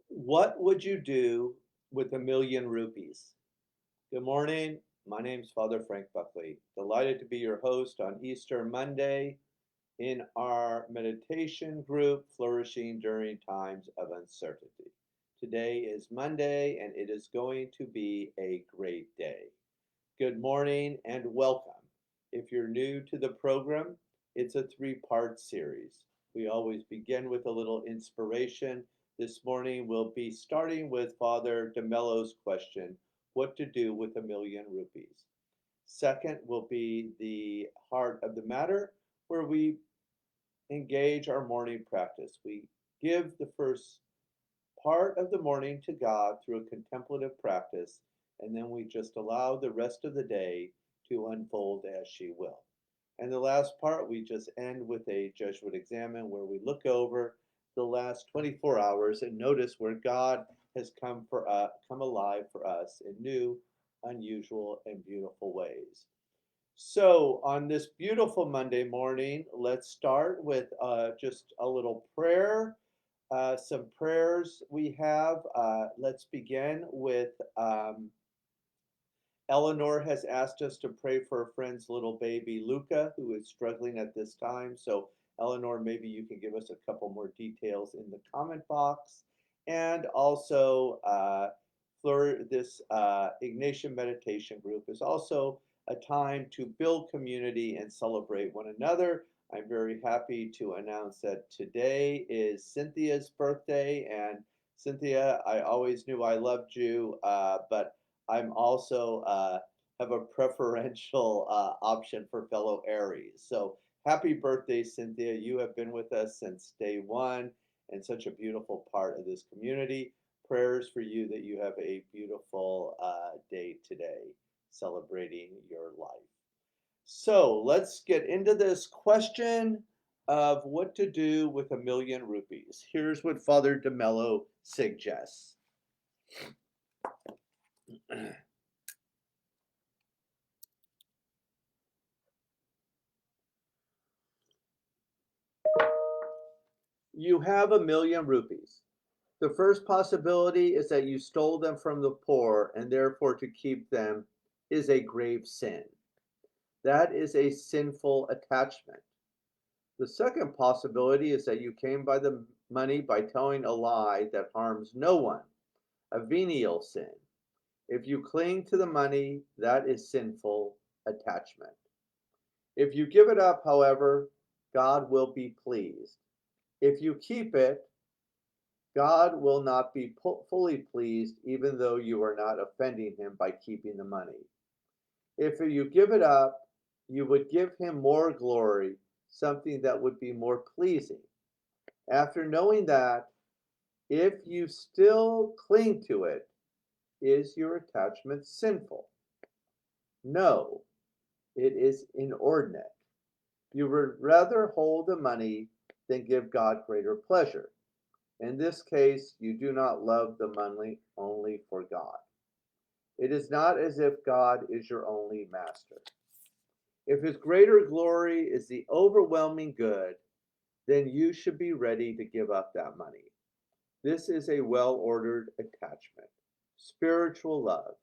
What would you do with 1,000,000 rupees? Good morning. My name's Father Frank Buckley. Delighted to be your host on Easter Monday in our meditation group, Flourishing During Times of Uncertainty. Today is Monday, and it is going to be a great day. Good morning and welcome. If you're new to the program, it's a three-part series. We always begin with a little inspiration. This morning we'll be starting with Father DeMello's question, what to do with 1,000,000 rupees. Second will be the heart of the matter, where we engage our morning practice. We give the first part of the morning to God through a contemplative practice, and then we just allow the rest of the day to unfold as she will. And the last part, we just end with a Jesuit examen where we look over the last 24 hours and notice where God has come alive for us in new, unusual, and beautiful ways. So, on this beautiful Monday morning, let's start with just a little prayer. Some prayers we have. Let's begin with Eleanor has asked us to pray for a friend's little baby, Luca, who is struggling at this time. So, Eleanor, maybe you can give us a couple more details in the comment box. And also, this Ignatian meditation group is also a time to build community and celebrate one another. I'm very happy to announce that today is Cynthia's birthday. And Cynthia, I always knew I loved you, but I'm also have a preferential option for fellow Aries. So happy birthday, Cynthia. You have been with us since day one and such a beautiful part of this community. Prayers for you that you have a beautiful day today, celebrating your life. So let's get into this question of what to do with 1,000,000 rupees. Here's what Father DeMello suggests. You have 1,000,000 rupees. The first possibility is that you stole them from the poor, and therefore to keep them is a grave sin. That is a sinful attachment. The second possibility is that you came by the money by telling a lie that harms no one, a venial sin. If you cling to the money, that is sinful attachment. If you give it up, however, God will be pleased. If you keep it, God will not be fully pleased, even though you are not offending him by keeping the money. If you give it up, you would give him more glory, something that would be more pleasing. After knowing that, if you still cling to it, is your attachment sinful? No, it is inordinate. You would rather hold the money than give God greater pleasure. In this case, you do not love the money only for God. It is not as if God is your only master. If his greater glory is the overwhelming good, then you should be ready to give up that money. This is a well ordered attachment, spiritual love.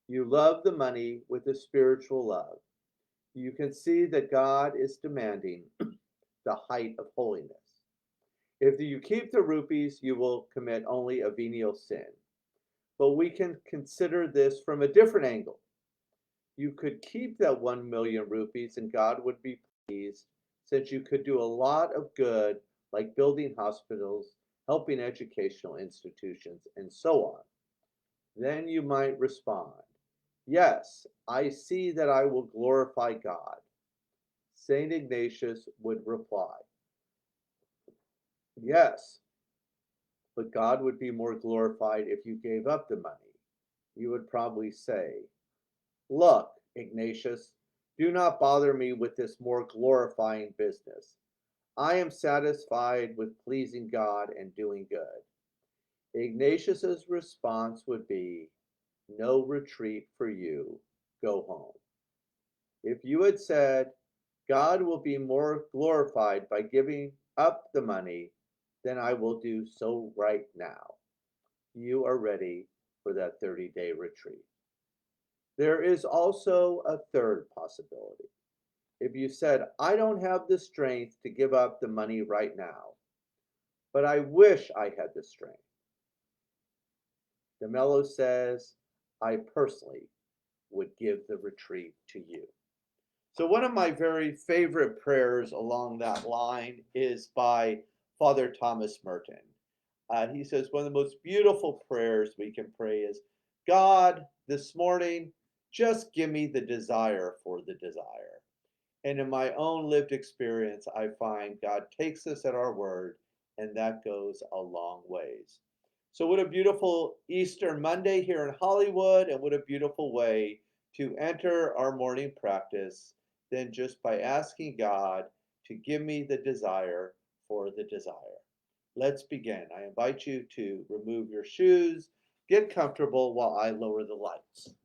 You love the money with a spiritual love. You can see that God is demanding the height of holiness. If you keep the rupees, you will commit only a venial sin. But we can consider this from a different angle. You could keep that 1,000,000 rupees and God would be pleased, since you could do a lot of good, like building hospitals, helping educational institutions, and so on. Then you might respond, yes, I see that I will glorify God. St. Ignatius would reply, yes, but God would be more glorified if you gave up the money. You would probably say, look, Ignatius, do not bother me with this more glorifying business. I am satisfied with pleasing God and doing good. Ignatius's response would be, no retreat for you. Go home. If you had said, God will be more glorified by giving up the money, then I will do so right now. you are ready for that 30-day retreat. There is also a third possibility. If you said, I don't have the strength to give up the money right now, but I wish I had the strength. DeMello says, I personally would give the retreat to you. So one of my very favorite prayers along that line is by Father Thomas Merton. He says one of the most beautiful prayers we can pray is, God, this morning, just give me the desire for the desire. And in my own lived experience, I find God takes us at our word, and that goes a long ways. So, what a beautiful Easter Monday here in Hollywood, and what a beautiful way to enter our morning practice than just by asking God to give me the desire for the desire. Let's begin. I invite you to remove your shoes, get comfortable while I lower the lights.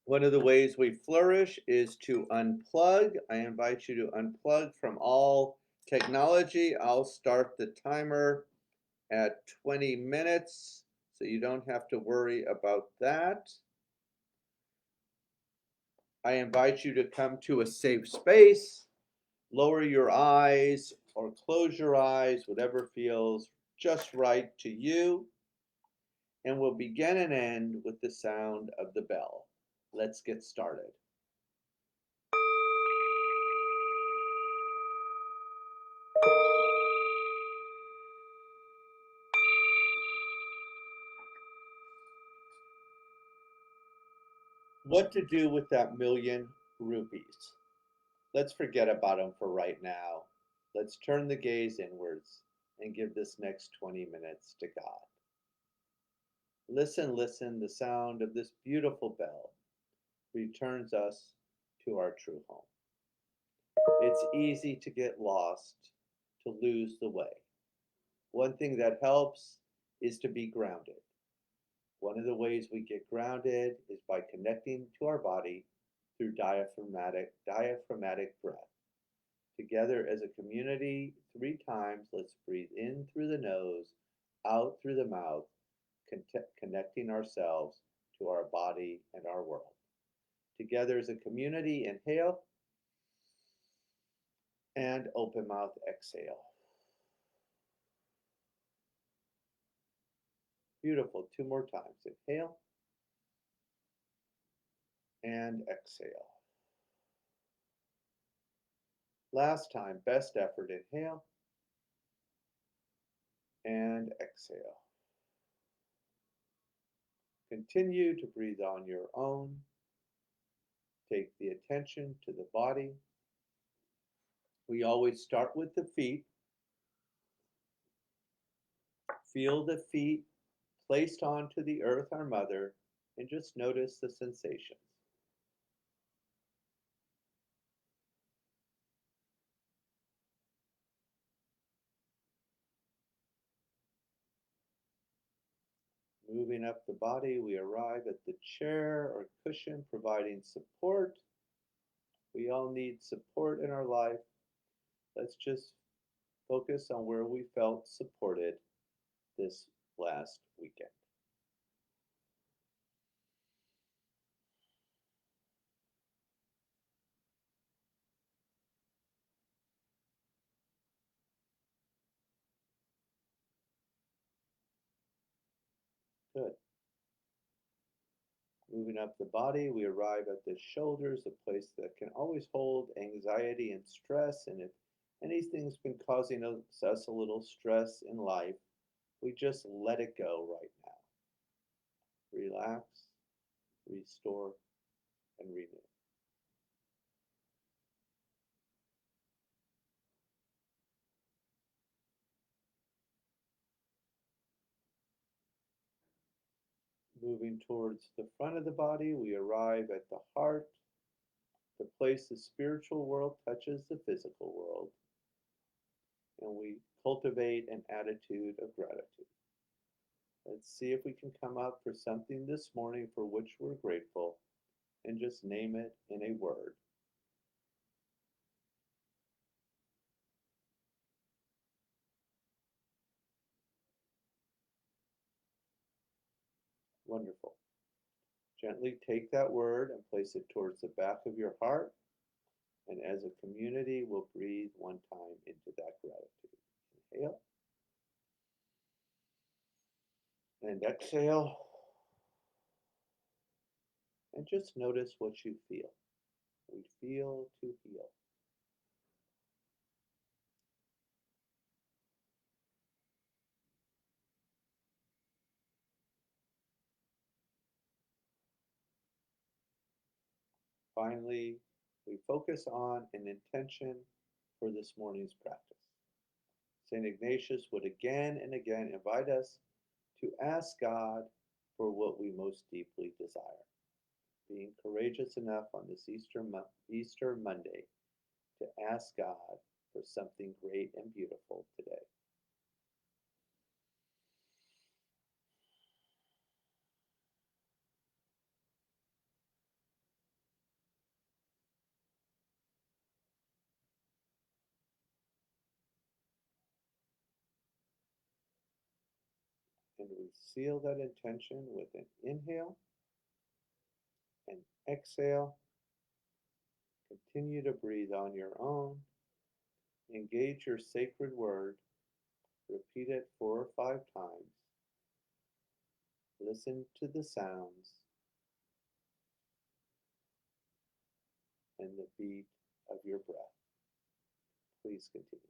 One of the ways we flourish is to unplug. I invite you to unplug from all technology. I'll start the timer at 20 minutes, so you don't have to worry about that. I invite you to come to a safe space, lower your eyes or close your eyes, whatever feels just right to you. And we'll begin and end with the sound of the bell. Let's get started. What to do with that million rupees? Let's forget about them for right now. Let's turn the gaze inwards and give this next 20 minutes to God. Listen, listen, the sound of this beautiful bell returns us to our true home. It's easy to get lost, to lose the way. One thing that helps is to be grounded. One of the ways we get grounded is by connecting to our body through diaphragmatic breath. Together as a community, 3 times, let's breathe in through the nose, out through the mouth, connecting ourselves to our body and our world. Together as a community, inhale, and open mouth, exhale. Beautiful. 2 more times. Inhale and exhale. Last time, best effort. Inhale and exhale. Continue to breathe on your own. Take the attention to the body. We always start with the feet. Feel the feet placed onto the earth, our mother, and just notice the sensations. Moving up the body, we arrive at the chair or cushion, providing support. We all need support in our life. Let's just focus on where we felt supported this last weekend. Good. Moving up the body, we arrive at the shoulders, a place that can always hold anxiety and stress. And if anything's been causing us a little stress in life, we just let it go right now. Relax, restore, and renew. Moving towards the front of the body, we arrive at the heart, the place the spiritual world touches the physical world, and we cultivate an attitude of gratitude. Let's see if we can come up for something this morning for which we're grateful and just name it in a word. Wonderful. Gently take that word and place it towards the back of your heart. And as a community, we'll breathe one time into that gratitude. Inhale and exhale. And just notice what you feel. We feel to heal. Finally, we focus on an intention for this morning's practice. St. Ignatius would again and again invite us to ask God for what we most deeply desire. Being courageous enough on this Easter Monday to ask God for something great and beautiful today. And we seal that intention with an inhale and exhale. Continue to breathe on your own. Engage your sacred word. Repeat it 4 or 5 times. Listen to the sounds and the beat of your breath. Please continue.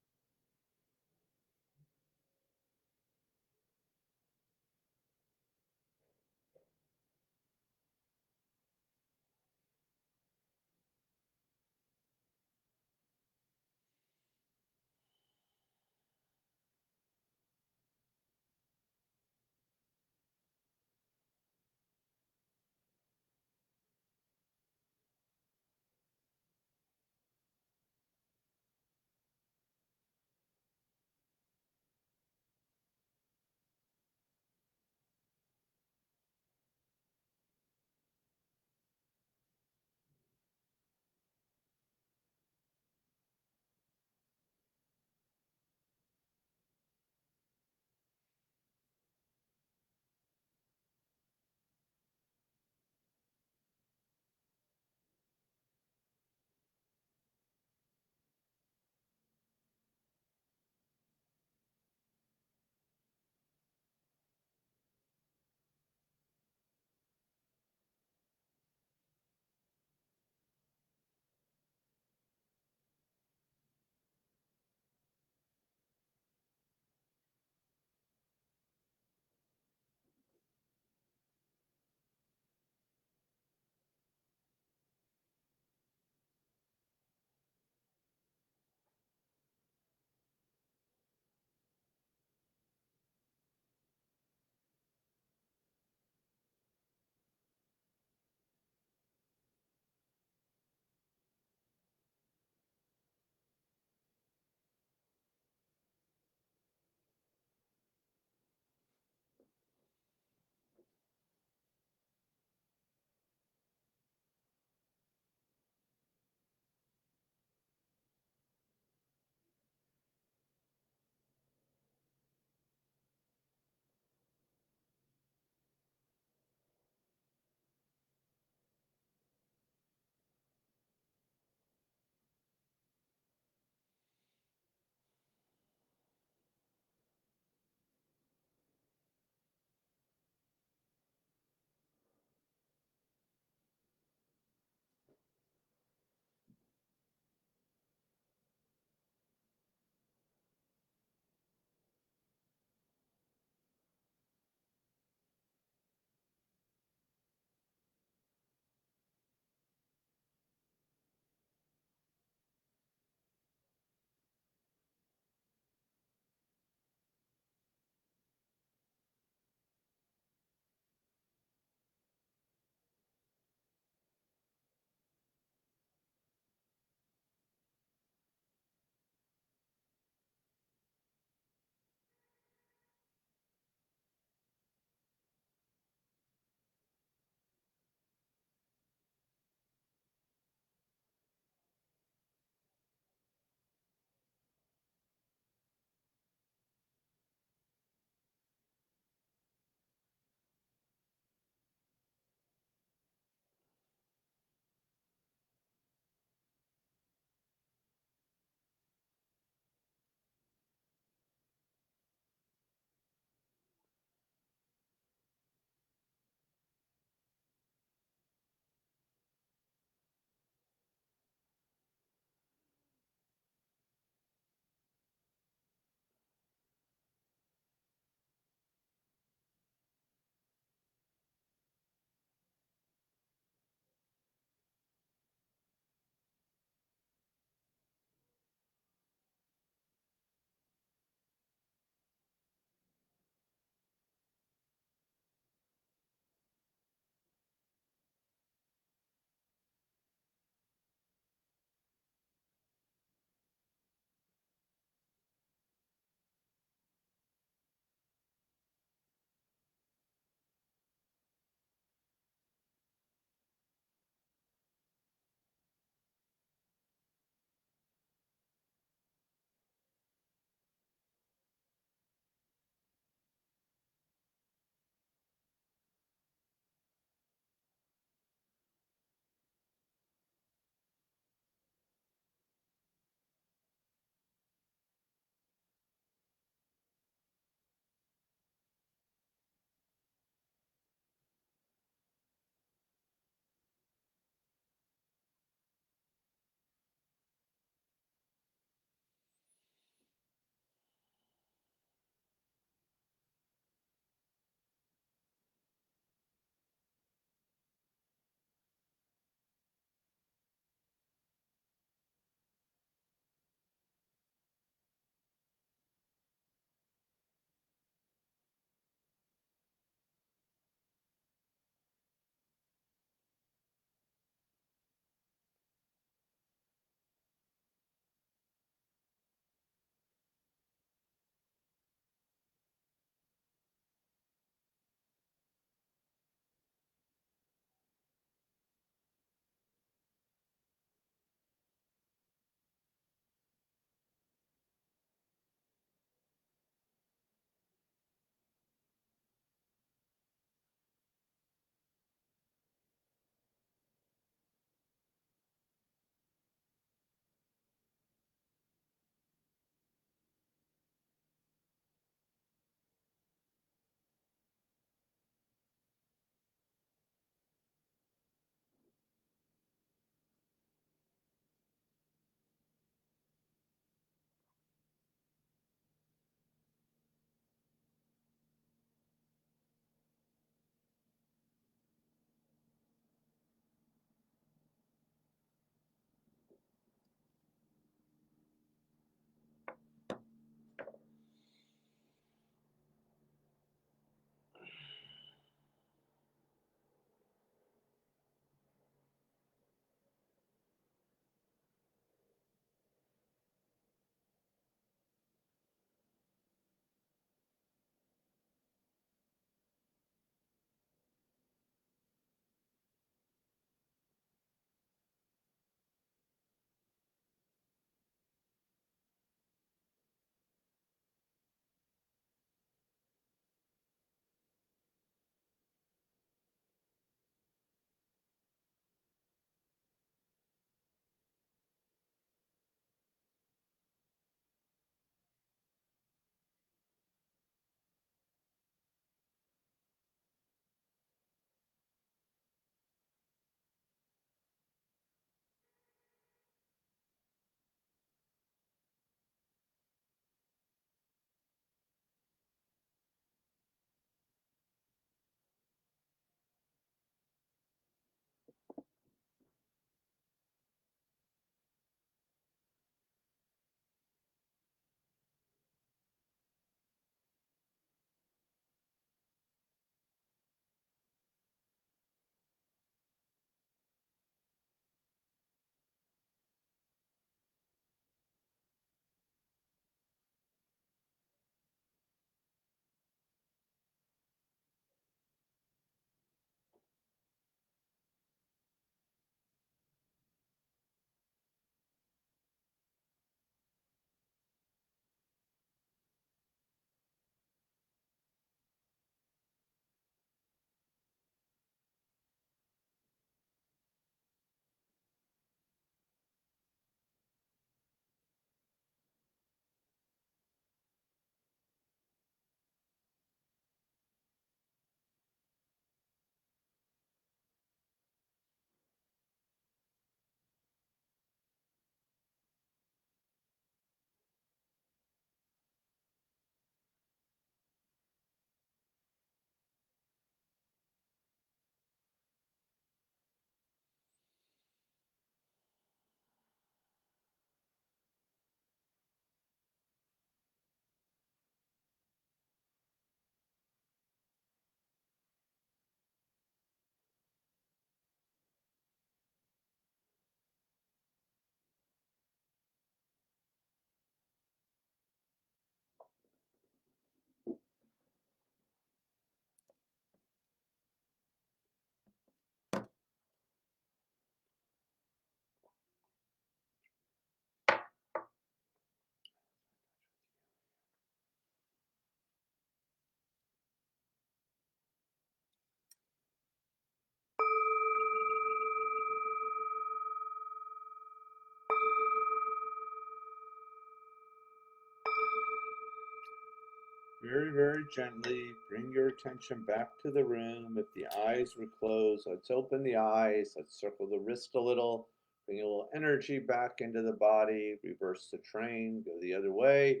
very, very gently bring your attention back to the room. If the eyes were closed, let's open the eyes. Let's circle the wrist a little. Bring a little energy back into the body. Reverse the train. Go the other way.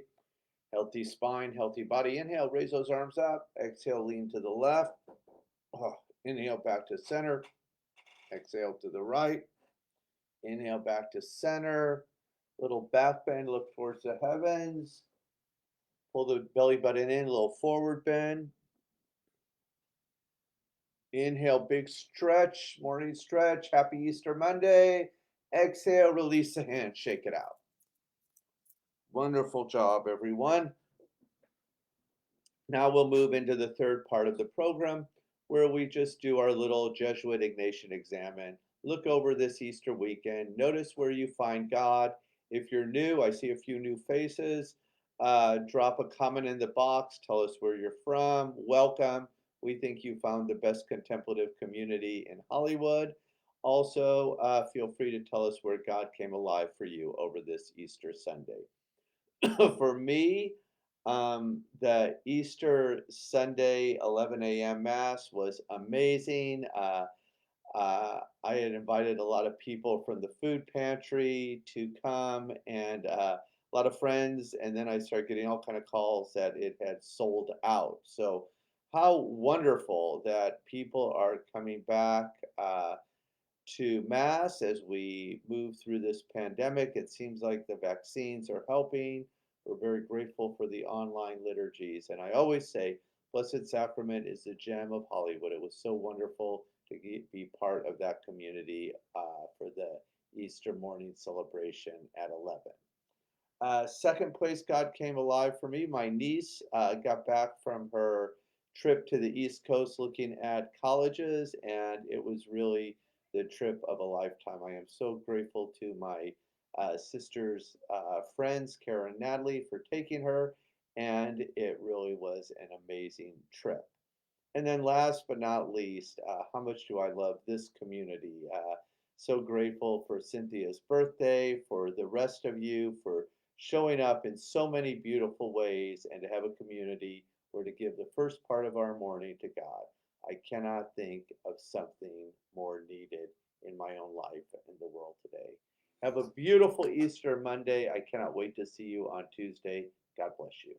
Healthy spine, healthy body. Inhale, raise those arms up. Exhale, lean to the left. Oh, inhale back to center. Exhale to the right. Inhale back to center. Little back bend, look towards the heavens. Pull the belly button in, a little forward bend. Inhale, big stretch, morning stretch. Happy Easter Monday. Exhale, release the hand, shake it out. Wonderful job, everyone. Now we'll move into the third part of the program where we just do our little Jesuit Ignatian Examine. Look over this Easter weekend. Notice where you find God. If you're new, I see a few new faces. Drop a comment in the box. Tell us where you're from. Welcome. We think you found the best contemplative community in Hollywood. Also, feel free to tell us where God came alive for you over this Easter Sunday. For me, the Easter Sunday 11 a.m. Mass was amazing. I had invited a lot of people from the food pantry to come and a lot of friends, and then I started getting all kind of calls that it had sold out. So how wonderful that people are coming back to Mass as we move through this pandemic. It seems like the vaccines are helping. We're very grateful for the online liturgies. And I always say, Blessed Sacrament is the gem of Hollywood. It was so wonderful to be part of that community for the Easter morning celebration at 11. Second place, God came alive for me. My niece got back from her trip to the East Coast looking at colleges, and it was really the trip of a lifetime. I am so grateful to my sister's friends, Kara and Natalie, for taking her, and it really was an amazing trip. And then last but not least, how much do I love this community? So grateful for Cynthia's birthday, for the rest of you, for showing up in so many beautiful ways, and to have a community where to give the first part of our morning to God. I cannot think of something more needed in my own life and the world today. Have a beautiful Easter Monday. I cannot wait to see you on Tuesday. God bless you.